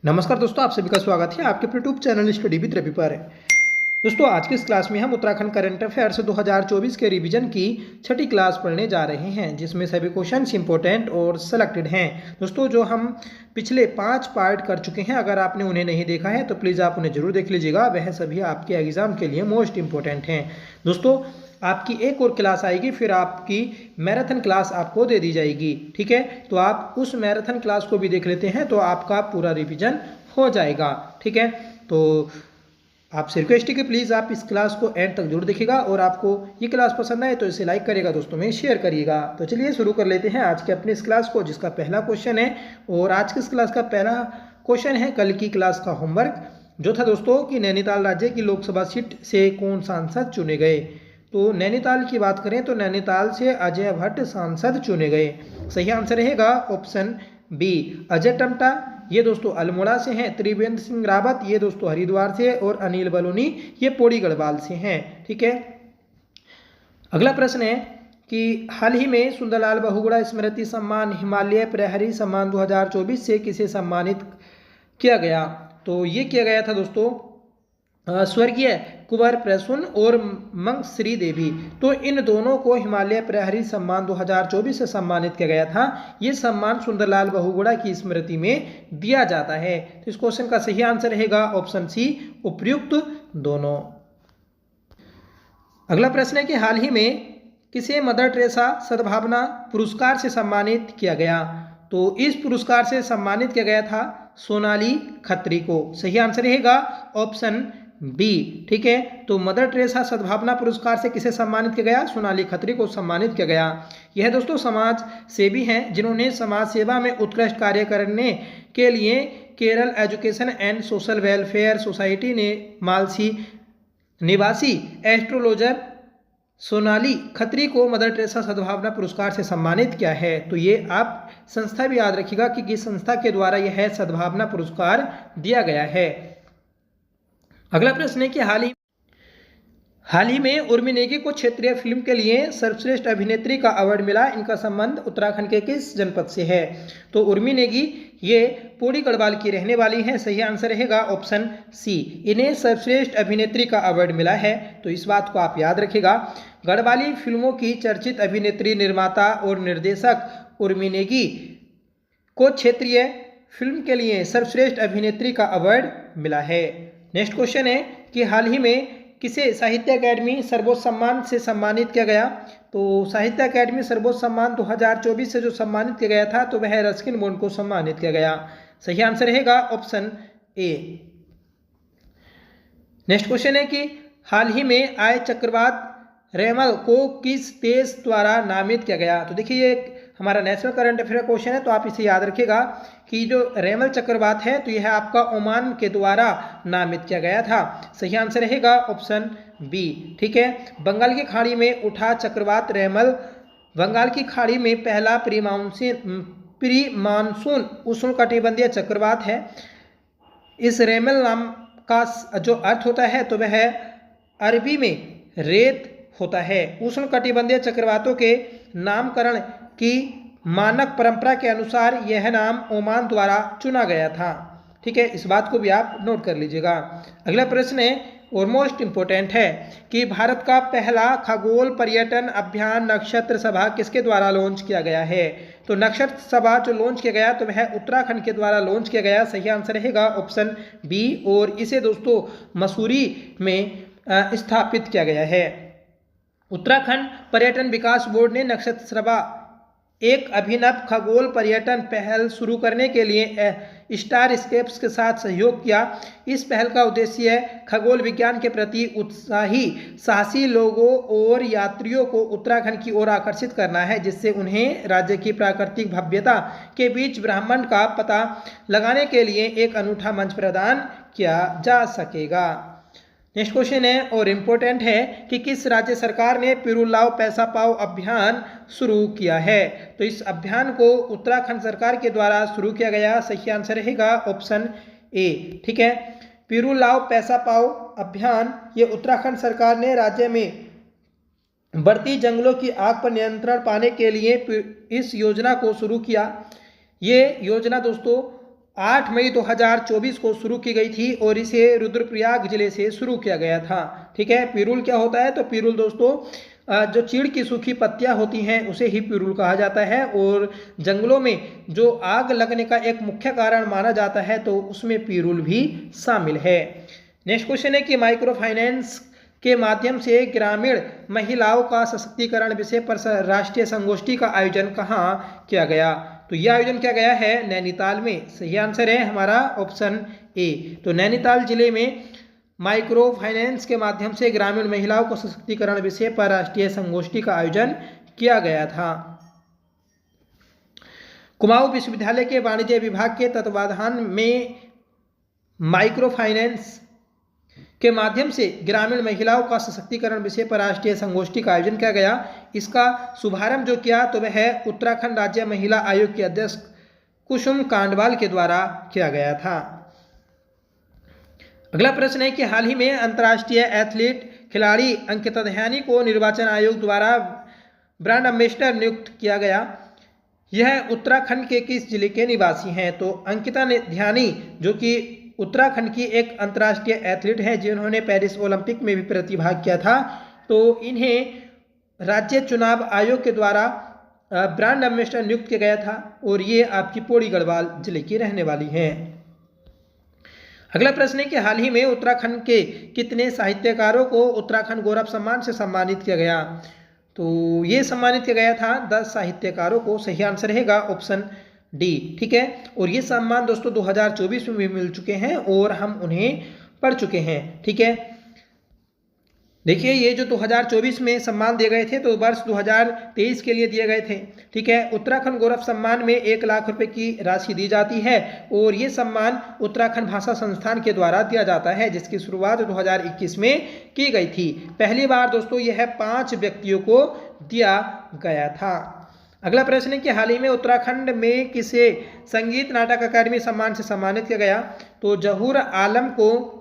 नमस्कार दोस्तों, आप सभी का स्वागत है आपके YouTube channel study with Ravi पर। दोस्तों, आज की इस क्लास में हम उत्तराखंड करंट अफेयर्स 2024 के रिवीजन की छठी क्लास पढ़ने जा रहे हैं, जिसमें सभी क्वेश्चंस इंपॉर्टेंट और सेलेक्टेड हैं। दोस्तों, जो हम पिछले 5 पार्ट कर चुके हैं, अगर आपने उन्हें नहीं देखा है तो प्लीज़ आप उन्हें जरूर देख लीजिएगा। वह सभी आपके एग्जाम के लिए मोस्ट इंपॉर्टेंट हैं। दोस्तों, आपकी एक और क्लास आएगी, फिर आपकी मैराथन क्लास आपको दे दी जाएगी। ठीक है, तो आप उस मैराथन क्लास को भी देख लेते हैं तो आपका पूरा रिवीजन हो जाएगा। ठीक है, तो आपसे रिक्वेस्ट है कि प्लीज़ आप इस क्लास को एंड तक जरूर देखिएगा, और आपको ये क्लास पसंद आए तो इसे लाइक करिएगा, दोस्तों में शेयर करिएगा। तो चलिए शुरू कर लेते हैं आज के अपने इस क्लास को, जिसका पहला क्वेश्चन है। और आज की इस क्लास का पहला क्वेश्चन है कल की क्लास का होमवर्क, जो था दोस्तों कि नैनीताल राज्य की लोकसभा सीट से कौन सांसद चुने गए। तो नैनीताल की बात करें तो नैनीताल से अजय भट्ट सांसद चुने गए। सही आंसर रहेगा ऑप्शन बी, अजय टमटा, ये दोस्तों अल्मोड़ा से हैं। त्रिवेंद्र सिंह रावत, ये दोस्तों हरिद्वार से। और अनिल बलूनी, ये पौड़ी गढ़वाल से हैं। ठीक है, अगला प्रश्न है कि हाल ही में सुंदरलाल बहुगुणा स्मृति सम्मान हिमालय प्रहरी सम्मान 2024 से किसे सम्मानित किया गया। तो ये किया गया था दोस्तों स्वर्गीय कुंवर प्रसून और मंगश्री देवी। तो इन दोनों को हिमालय प्रहरी सम्मान 2024 से सम्मानित किया गया था। ये सम्मान सुंदरलाल बहुगुणा की स्मृति में दिया जाता है। तो इस क्वेश्चन का सही आंसर रहेगा ऑप्शन सी, उपयुक्त दोनों। अगला प्रश्न है कि हाल ही में किसे मदर टेरेसा सद्भावना पुरस्कार से सम्मानित किया गया। तो इस पुरस्कार से सम्मानित किया गया था सोनाली खत्री को। सही आंसर रहेगा ऑप्शन बी। ठीक है, तो मदर टेरेसा सद्भावना पुरस्कार से किसे सम्मानित किया गया, सोनाली खत्री को सम्मानित किया गया। यह दोस्तों समाज सेवी हैं, जिन्होंने समाज सेवा में उत्कृष्ट कार्य करने के लिए Kerala education and social welfare society ने मालसी निवासी एस्ट्रोलॉजर सोनाली खत्री को मदर टेरेसा सद्भावना पुरस्कार से सम्मानित किया है। तो ये आप संस्था भी याद रखिएगा कि किस संस्था के द्वारा यह सद्भावना पुरस्कार दिया गया है। अगला प्रश्न है कि हाल ही में उर्मी नेगी को क्षेत्रीय फिल्म के लिए सर्वश्रेष्ठ अभिनेत्री का अवार्ड मिला। इनका संबंध उत्तराखंड के किस जनपद से है। तो उर्मी नेगी ये पौड़ी गढ़वाल की रहने वाली हैं। सही आंसर रहेगा ऑप्शन सी, इन्हें सर्वश्रेष्ठ अभिनेत्री का अवार्ड मिला है। तो इस बात को आप याद रखिएगा। गढ़वाली फिल्मों की चर्चित अभिनेत्री, निर्माता और निर्देशक उर्मी नेगी को क्षेत्रीय फिल्म के लिए सर्वश्रेष्ठ अभिनेत्री का अवार्ड मिला है। नेक्स्ट क्वेश्चन है कि हाल ही में किसे साहित्य अकादमी सर्वोच्च सम्मान से सम्मानित किया गया। तो साहित्य अकादमी सर्वोच्च सम्मान 2024 से जो सम्मानित किया गया था, तो वह रस्किन बॉन्ड को सम्मानित किया गया। सही आंसर रहेगा ऑप्शन ए। नेक्स्ट क्वेश्चन है कि हाल ही में आए चक्रवात रेमल को किस देश द्वारा नामित किया गया। तो देखिए, ये हमारा नेशनल करंट अफेयर क्वेश्चन है, तो आप इसे याद रखिएगा कि जो रेमल चक्रवात है, तो यह आपका ओमान के द्वारा नामित किया गया था। सही आंसर रहेगा ऑप्शन बी। ठीक है, बंगाल की खाड़ी में उठा चक्रवात रेमल बंगाल की खाड़ी में पहला प्री मानसून उष्णकटिबंधीय चक्रवात है। इस रेमल नाम का जो अर्थ होता है, तो वह अरबी में रेत होता है। उष्णकटिबंधीय चक्रवातों के नामकरण की मानक परंपरा के अनुसार यह नाम ओमान द्वारा चुना गया था। ठीक है, इस बात को भी आप नोट कर लीजिएगा। अगला प्रश्न है और मोस्ट इंपोर्टेंट है कि भारत का पहला खगोल पर्यटन अभियान नक्षत्र सभा किसके द्वारा लॉन्च किया गया है। तो नक्षत्र सभा जो लॉन्च किया गया, तो वह उत्तराखंड के द्वारा लॉन्च किया गया। सही आंसर रहेगा ऑप्शन बी। और इसे दोस्तों मसूरी में स्थापित किया गया है। उत्तराखंड पर्यटन विकास बोर्ड ने नक्षत्र सभा एक अभिनव खगोल पर्यटन पहल शुरू करने के लिए स्टार स्केप्स के साथ सहयोग किया। इस पहल का उद्देश्य खगोल विज्ञान के प्रति उत्साही साहसी लोगों और यात्रियों को उत्तराखंड की ओर आकर्षित करना है, जिससे उन्हें राज्य की प्राकृतिक भव्यता के बीच ब्रह्मांड का पता लगाने के लिए एक अनूठा मंच प्रदान किया जा सकेगा। नेक्स्ट क्वेश्चन है और इम्पोर्टेंट है कि किस राज्य सरकार ने पिरू लाओ पैसा पाओ अभियान शुरू किया है। तो इस अभियान को उत्तराखंड सरकार के द्वारा शुरू किया गया। सही आंसर रहेगा ऑप्शन ए। ठीक है, पिरू लाओ पैसा पाओ अभियान ये उत्तराखंड सरकार ने राज्य में बढ़ती जंगलों की आग पर नियंत्रण पाने के लिए इस योजना को शुरू किया। ये योजना दोस्तों 8 मई 2024 को शुरू की गई थी और इसे रुद्रप्रयाग जिले से शुरू किया गया था। ठीक है, पिरूल क्या होता है? तो पिरूल दोस्तों जो चीड़ की सूखी पत्तियां होती हैं उसे ही पिरूल कहा जाता है, और जंगलों में जो आग लगने का एक मुख्य कारण माना जाता है तो उसमें पिरूल भी शामिल है। नेक्स्ट क्वेश्चन है कि माइक्रो फाइनेंस के माध्यम से ग्रामीण महिलाओं का सशक्तिकरण विषय पर राष्ट्रीय संगोष्ठी का आयोजन कहाँ किया गया? तो यह आयोजन किया गया है नैनीताल में। सही आंसर है हमारा ऑप्शन ए। तो नैनीताल जिले में माइक्रो फाइनेंस के माध्यम से ग्रामीण महिलाओं को सशक्तिकरण विषय पर राष्ट्रीय संगोष्ठी का आयोजन किया गया था। कुमाऊं विश्वविद्यालय के वाणिज्य विभाग के तत्वाधान में माइक्रो फाइनेंस के माध्यम से ग्रामीण महिलाओं का सशक्तिकरण विषय पर राष्ट्रीय संगोष्ठी का आयोजन किया गया। इसका शुभारंभ जो किया तो वह उत्तराखंड राज्य महिला आयोग के अध्यक्ष कुसुम कांडवाल के द्वारा किया गया था। अगला प्रश्न है कि हाल ही में अंतर्राष्ट्रीय एथलीट खिलाड़ी अंकिता ध्यानी को निर्वाचन आयोग द्वारा ब्रांड एम्बेसडर नियुक्त किया गया। यह उत्तराखंड के किस जिले के निवासी हैं? तो अंकिता ध्यानी जो कि उत्तराखंड की एक अंतर्राष्ट्रीय एथलीट है जिन्होंने पेरिस ओलंपिक में भी प्रतिभाग किया था, तो इन्हें राज्य चुनाव आयोग के द्वारा ब्रांड एम्बेसडर नियुक्त किया गया था और ये आपकी पौड़ी गढ़वाल जिले की रहने वाली हैं। अगला प्रश्न है कि हाल ही में उत्तराखंड के कितने साहित्यकारों को उत्तराखंड गौरव सम्मान से सम्मानित किया गया? तो ये सम्मानित किया गया था 10 साहित्यकारों को। सही आंसर रहेगा ऑप्शन डी। ठीक है, और ये सम्मान दोस्तों 2024 में भी मिल चुके हैं और हम उन्हें पढ़ चुके हैं। ठीक है, देखिए ये जो 2024 में सम्मान दिए गए थे तो वर्ष 2023 के लिए दिए गए थे। ठीक है, उत्तराखंड गौरव सम्मान में 1 लाख रुपए की राशि दी जाती है और ये सम्मान उत्तराखंड भाषा संस्थान के द्वारा दिया जाता है जिसकी शुरुआत 2021 में की गई थी। पहली बार दोस्तों यह 5 व्यक्तियों को दिया गया था। अगला प्रश्न है कि हाल ही में उत्तराखंड में किसे संगीत नाटक अकादमी सम्मान से सम्मानित किया गया? तो जहूर आलम को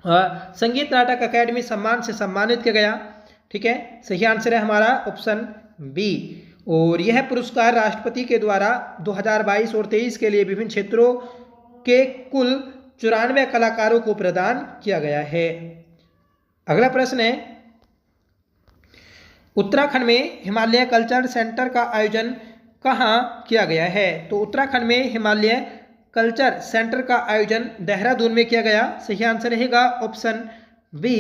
संगीत नाटक अकादमी सम्मान से सम्मानित किया गया। ठीक है, सही आंसर है हमारा ऑप्शन बी। और यह पुरस्कार राष्ट्रपति के द्वारा 2022 और 23 के लिए विभिन्न क्षेत्रों के कुल 94 कलाकारों को प्रदान किया गया है। अगला प्रश्न है उत्तराखंड में हिमालय कल्चर सेंटर का आयोजन कहाँ किया गया है? तो उत्तराखंड में हिमालय कल्चर सेंटर का आयोजन देहरादून में किया गया। सही आंसर रहेगा ऑप्शन बी।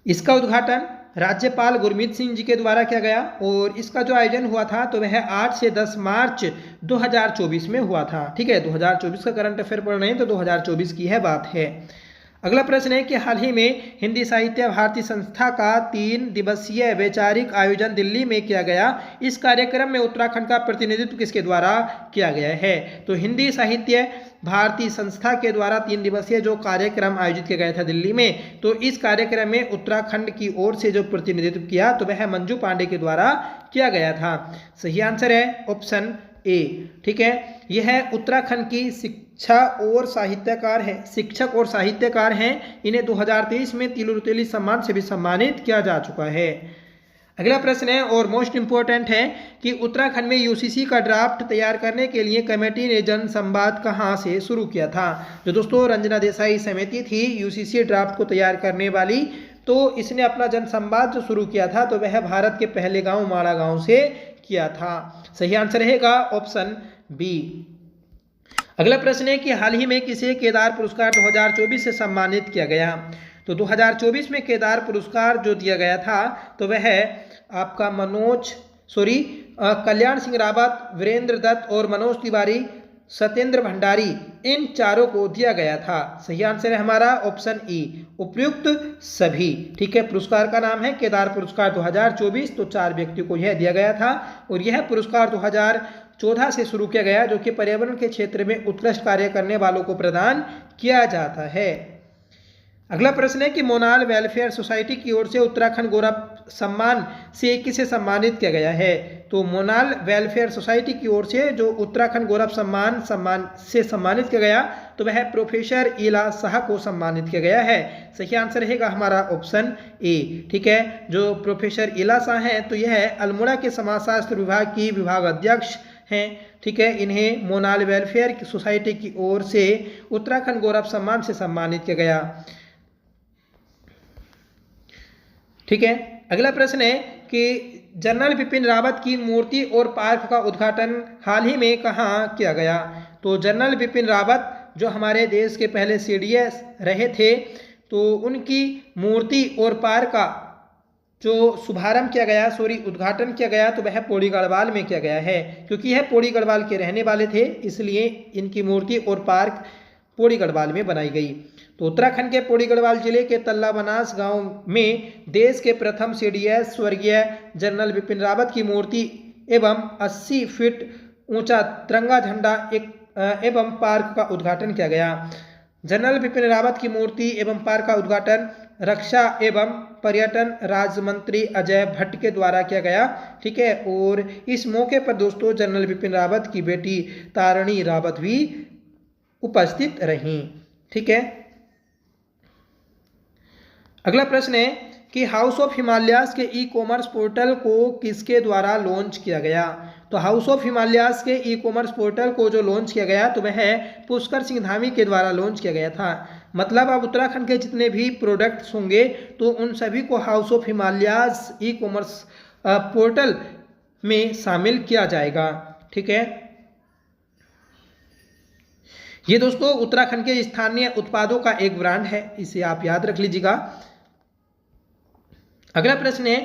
इसका उद्घाटन राज्यपाल गुरमीत सिंह जी के द्वारा किया गया और इसका जो आयोजन हुआ था तो वह 8 से 10 मार्च 2024 में हुआ था। ठीक है, 2024 का करंट अफेयर पढ़ रहे हैं तो 2024 की है बात है। अगला प्रश्न है कि हाल ही में हिंदी साहित्य भारती संस्था का 3 दिवसीय वैचारिक आयोजन दिल्ली में किया गया। इस कार्यक्रम में उत्तराखंड का प्रतिनिधित्व किसके द्वारा किया गया है? तो हिंदी साहित्य भारती संस्था के द्वारा 3 दिवसीय जो कार्यक्रम आयोजित किया गया था दिल्ली में, तो इस कार्यक्रम में उत्तराखंड की ओर से जो प्रतिनिधित्व किया तो वह मंजू पांडे के द्वारा किया गया था। सही आंसर है ऑप्शन ए। ठीक है, यह उत्तराखंड की शिक्षक और साहित्यकार हैं। इन्हें 2023 में तीलू तेली सम्मान से भी सम्मानित किया जा चुका है। अगला प्रश्न है और मोस्ट इंपोर्टेंट है कि उत्तराखंड में यूसीसी का ड्राफ्ट तैयार करने के लिए कमेटी ने जन संवाद कहाँ से शुरू किया था? जो दोस्तों रंजना देसाई समिति थी यूसीसी ड्राफ्ट को तैयार करने वाली, तो इसने अपना जन संवाद जो शुरू किया था तो वह भारत के पहले गांव माड़ा गांव से किया था। सही आंसर रहेगा ऑप्शन बी। अगला प्रश्न है कि हाल ही में किसे केदार पुरस्कार 2024 से सम्मानित किया गया? तो 2024 में केदार पुरस्कार जो दिया गया था तो वह आपका कल्याण सिंह रावत, वीरेंद्र दत्त और मनोज तिवारी, सत्येंद्र भंडारी, इन चारों को दिया गया था। सही आंसर है हमारा ऑप्शन ई, उपयुक्त सभी। ठीक है, पुरस्कार का नाम है केदार पुरस्कार 2024। तो 4 व्यक्तियों को यह दिया गया था और यह पुरस्कार 2014 से शुरू किया गया जो कि पर्यावरण के क्षेत्र में उत्कृष्ट कार्य करने वालों को प्रदान किया जाता है। अगला प्रश्न है कि मोनाल वेलफेयर सोसाइटी की ओर से उत्तराखंड गौरव सम्मान से किसे सम्मानित किया गया है? तो मोनाल वेलफेयर सोसाइटी की ओर से जो उत्तराखंड गौरव सम्मान से सम्मानित किया गया तो वह प्रोफेसर इला शाह को सम्मानित किया गया है। सही आंसर रहेगा हमारा ऑप्शन ए। ठीक है, जो प्रोफेसर इला शाह हैं तो यह अल्मोड़ा के समाजशास्त्र विभाग की विभाग अध्यक्ष हैं। ठीक है, इन्हें मोनाल वेलफेयर सोसाइटी की ओर से उत्तराखंड गौरव सम्मान से सम्मानित किया गया। ठीक है, अगला प्रश्न है कि जनरल बिपिन रावत की मूर्ति और पार्क का उद्घाटन हाल ही में कहाँ किया गया? तो जनरल बिपिन रावत जो हमारे देश के पहले CDS रहे थे, तो उनकी मूर्ति और पार्क का जो शुभारंभ किया गया, उद्घाटन किया गया, तो वह पौड़ी गढ़वाल में किया गया है। क्योंकि यह पौड़ी गढ़वाल के रहने वाले थे, इसलिए इनकी मूर्ति और पार्क पौड़ी गढ़वाल में बनाई गई। तो उत्तराखंड के पौड़ी गढ़वाल जिले के तल्ला बनास गांव में देश के प्रथम CDS स्वर्गीय जनरल बिपिन रावत की मूर्ति एवं 80 फीट ऊंचा तिरंगा झंडा एवं पार्क का उद्घाटन किया गया। जनरल बिपिन रावत की मूर्ति एवं पार्क का उद्घाटन रक्षा एवं पर्यटन राज्य मंत्री अजय भट्ट के द्वारा किया गया। ठीक है, और इस मौके पर दोस्तों जनरल बिपिन रावत की बेटी तारिणी रावत भी उपस्थित रहीं। ठीक है, अगला प्रश्न है कि हाउस ऑफ हिमालयाज के ई-कॉमर्स पोर्टल को किसके द्वारा लॉन्च किया गया? तो हाउस ऑफ हिमालयाज के ई-कॉमर्स पोर्टल को जो लॉन्च किया गया, तो वह पुष्कर सिंह धामी के द्वारा लॉन्च किया गया था। मतलब अब उत्तराखंड के जितने भी प्रोडक्ट्स होंगे, तो उन सभी को house of Himalayas e-commerce portal में शामिल किया जाएगा। ठीक है, ये दोस्तों उत्तराखंड के स्थानीय उत्पादों का एक ब्रांड है, इसे आप याद रख लीजिएगा। अगला प्रश्न है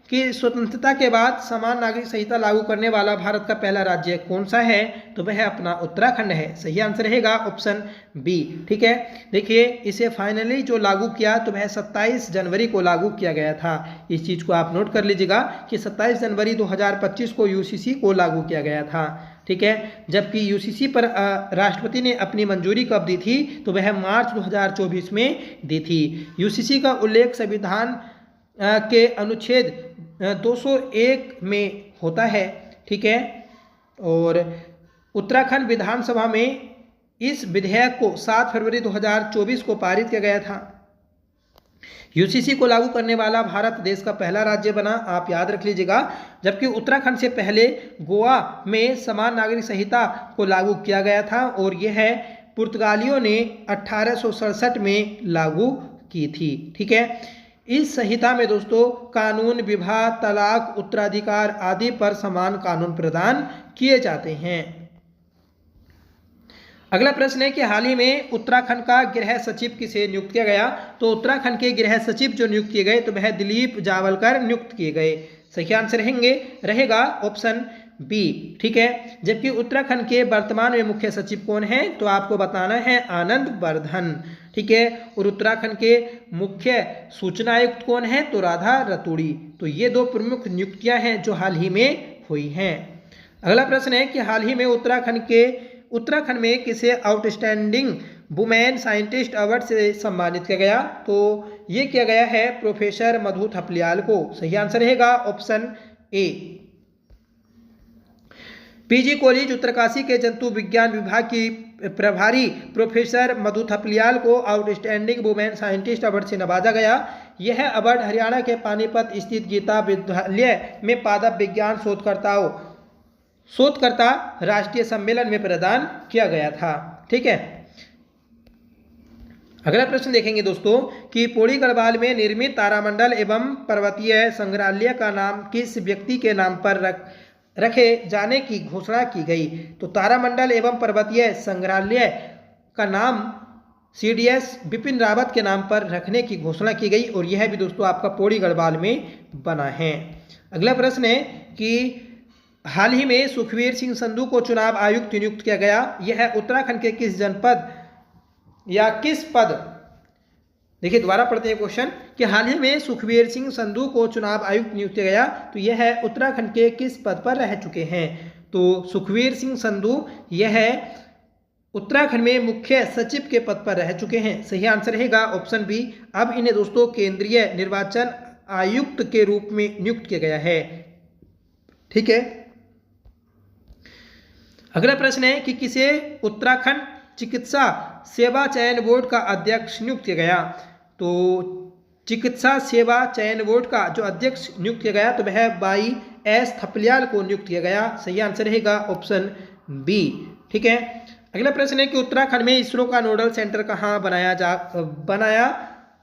कि स्वतंत्रता के बाद समान नागरिक संहिता लागू करने वाला भारत का पहला राज्य कौन सा है? तो वह अपना उत्तराखंड है। सही आंसर रहेगा ऑप्शन बी। ठीक है, देखिए इसे फाइनली जो लागू किया, तो वह 27 जनवरी को लागू किया गया था। इस चीज़ को आप नोट कर लीजिएगा कि 27 जनवरी 2025 को UCC को लागू किया गया था। ठीक है, जबकि UCC पर राष्ट्रपति ने अपनी मंजूरी कब दी थी? तो वह मार्च 2024 में दी थी। UCC का उल्लेख संविधान के अनुच्छेद 201 में होता है। ठीक है, और उत्तराखंड विधानसभा में इस विधेयक को 7 फरवरी 2024 को पारित किया गया था। UCC को लागू करने वाला भारत देश का पहला राज्य बना, आप याद रख लीजिएगा। जबकि उत्तराखंड से पहले गोवा में समान नागरिक संहिता को लागू किया गया था, और यह पुर्तगालियों ने 1867 में लागू की थी। ठीक है, इस संहिता में दोस्तों कानून, विवाह, तलाक, उत्तराधिकार आदि पर समान कानून प्रदान किए जाते हैं। अगला प्रश्न है कि हाल ही में उत्तराखंड का गृह सचिव किसे नियुक्त किया गया? तो उत्तराखंड के गृह सचिव जो नियुक्त किए गए, तो वह दिलीप जावलकर नियुक्त किए गए। सही आंसर रहेगा ऑप्शन बी। ठीक है, जबकि उत्तराखंड के वर्तमान में मुख्य सचिव कौन है? तो आपको बताना है आनंद वर्धन। ठीक है, और उत्तराखंड के मुख्य सूचना आयुक्त कौन है? तो राधा रतूड़ी। तो ये दो प्रमुख नियुक्तियां हैं जो हाल ही में हुई हैं। अगला प्रश्न है कि हाल ही में उत्तराखंड में किसे आउटस्टैंडिंग वुमेन साइंटिस्ट अवार्ड से सम्मानित किया गया? तो ये किया गया है प्रोफेसर मधु थपलियाल को। सही आंसर रहेगा option A. PG college Uttarkashi के जंतु विज्ञान विभाग की प्रभारी प्रोफेसर मधु थपलियाल को आउटस्टैंडिंग वुमेन साइंटिस्ट अवार्ड से नवाजा गया। यह अवार्ड हरियाणा के पानीपत स्थित गीता विद्यालय में पादप विज्ञान शोधकर्ता राष्ट्रीय सम्मेलन में प्रदान किया गया था। ठीक है, अगला प्रश्न देखेंगे दोस्तों कि पौड़ी गढ़वाल में निर्मित तारामंडल एवं पर्वतीय संग्रहालय का नाम किस व्यक्ति के नाम पर रखे जाने की घोषणा की गई? तो तारामंडल एवं पर्वतीय संग्रहालय का नाम CDS बिपिन रावत के नाम पर रखने की घोषणा की गई, और यह भी दोस्तों आपका पौड़ी गढ़वाल में बना है। अगला प्रश्न है कि हाल ही में सुखवीर सिंह संधू को चुनाव आयुक्त नियुक्त किया गया। यह उत्तराखंड के किस जनपद या किस पद? देखिए दोबारा पढ़ते हैं क्वेश्चन कि हाल ही में सुखवीर सिंह संधू को चुनाव आयुक्त नियुक्त किया गया, तो यह उत्तराखंड के किस पद पर रह चुके हैं? तो सुखवीर सिंह संधू यह उत्तराखंड में मुख्य सचिव के पद पर रह चुके हैं। सही आंसर रहेगा ऑप्शन बी। अब इन्हें दोस्तों केंद्रीय निर्वाचन आयुक्त के रूप में नियुक्त किया गया है। ठीक है, अगला प्रश्न है कि किसे उत्तराखंड चिकित्सा सेवा चयन बोर्ड का अध्यक्ष नियुक्त किया गया? तो चिकित्सा सेवा चयन बोर्ड का जो अध्यक्ष नियुक्त किया गया, तो वह बाई S थपलियाल को नियुक्त किया गया। सही आंसर रहेगा ऑप्शन बी। ठीक है, अगला प्रश्न है कि उत्तराखंड में इसरो का नोडल सेंटर कहाँ बनाया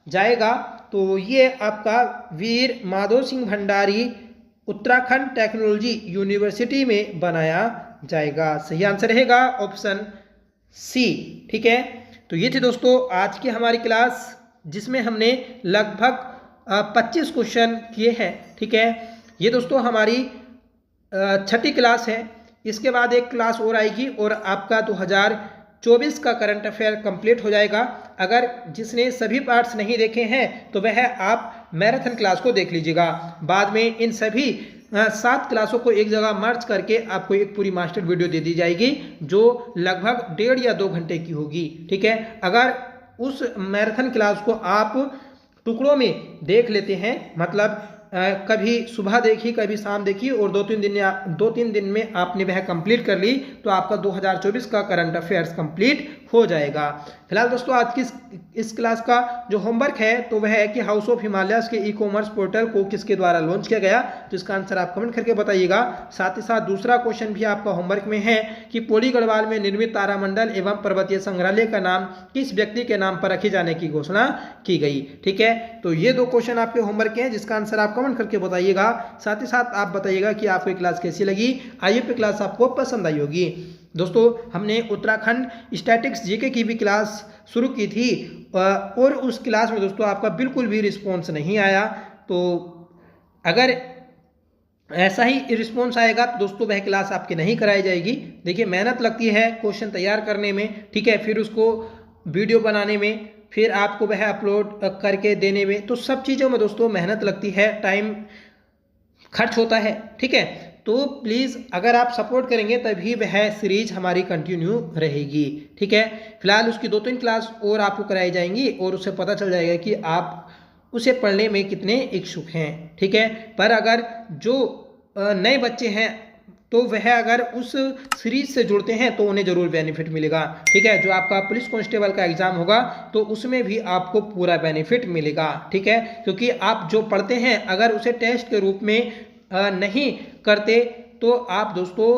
जाएगा? तो ये आपका वीर माधो सिंह भंडारी उत्तराखंड टेक्नोलॉजी यूनिवर्सिटी में बनाया जाएगा। सही आंसर रहेगा ऑप्शन सी। ठीक है, तो ये थी दोस्तों आज की हमारी क्लास, जिसमें हमने लगभग 25 क्वेश्चन किए हैं। ठीक है, ये दोस्तों हमारी छठी क्लास है। इसके बाद एक क्लास और आएगी और आपका 2024 का करंट अफेयर कंप्लीट हो जाएगा। अगर जिसने सभी पार्ट्स नहीं देखे हैं तो वह आप मैराथन क्लास को देख लीजिएगा। बाद में इन सभी 7 क्लासों को एक जगह मर्ज करके आपको एक पूरी मास्टर वीडियो दे दी जाएगी, जो लगभग 1.5 या 2 घंटे की होगी। ठीक है, अगर उस मैराथन क्लास को आप टुकड़ों में देख लेते हैं, मतलब कभी सुबह देखी कभी शाम देखी और 2-3 दिन में आपने वह कंप्लीट कर ली, तो आपका 2024 का करंट अफेयर्स कंप्लीट हो जाएगा। फिलहाल दोस्तों आज की इस क्लास का जो होमवर्क है तो वह है कि हाउस ऑफ हिमालयस के ई-कॉमर्स पोर्टल को किसके द्वारा लॉन्च किया गया, तो इसका आंसर आप कमेंट करके बताइएगा। साथ ही साथ दूसरा क्वेश्चन भी आपका होमवर्क में है कि पौड़ी गढ़वाल में निर्मित तारामंडल एवं पर्वतीय संग्रहालय का नाम किस व्यक्ति के नाम पर रखे जाने की घोषणा की गई। ठीक है, तो ये 2 क्वेश्चन आपके होमवर्क के हैं, जिसका आंसर आप कमेंट करके बताइएगा। साथ ही साथ आप बताइएगा कि आपको ये क्लास कैसी लगी, आईयूपी क्लास आपको पसंद आई होगी। दोस्तों हमने उत्तराखंड स्टैटिक्स जीके की भी क्लास शुरू की थी और उस क्लास में दोस्तों आपका बिल्कुल भी रिस्पॉन्स नहीं आया। तो अगर ऐसा ही रिस्पॉन्स आएगा तो दोस्तों वह क्लास आपकी नहीं कराई जाएगी। देखिए मेहनत लगती है क्वेश्चन तैयार करने में, ठीक है, फिर उसको वीडियो बनाने में, फिर आपको वह अपलोड करके देने में, तो सब चीज़ों में दोस्तों मेहनत लगती है, टाइम खर्च होता है। ठीक है, तो प्लीज़ अगर आप सपोर्ट करेंगे तभी वह सीरीज हमारी कंटिन्यू रहेगी। ठीक है, फिलहाल उसकी 2-3 क्लास और आपको कराई जाएंगी और उससे पता चल जाएगा कि आप उसे पढ़ने में कितने इच्छुक हैं। ठीक है, पर अगर जो नए बच्चे हैं तो वह अगर उस सीरीज से जुड़ते हैं तो उन्हें ज़रूर बेनिफिट मिलेगा। ठीक है, जो आपका पुलिस कांस्टेबल का एग्ज़ाम होगा तो उसमें भी आपको पूरा बेनिफिट मिलेगा। ठीक है, क्योंकि आप जो पढ़ते हैं अगर उसे टेस्ट के रूप में नहीं करते तो आप दोस्तों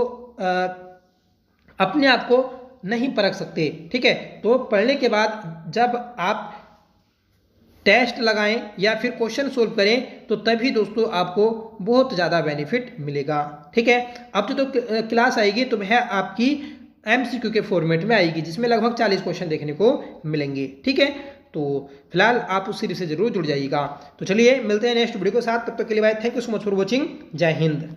अपने आप को नहीं परख सकते। ठीक है, तो पढ़ने के बाद जब आप टेस्ट लगाएं या फिर क्वेश्चन सोल्व करें तो तभी दोस्तों आपको बहुत ज़्यादा बेनिफिट मिलेगा। ठीक है, अब जो तो क्लास आएगी तो वह आपकी MCQ के फॉर्मेट में आएगी, जिसमें लगभग 40 क्वेश्चन देखने को मिलेंगे। ठीक है, तो फिलहाल आप उस सीरीज से जरूर जुड़ जाइएगा। तो चलिए मिलते हैं नेक्स्ट वीडियो के साथ, तब तक के लिए bye, thank you so much for watching, जय हिंद।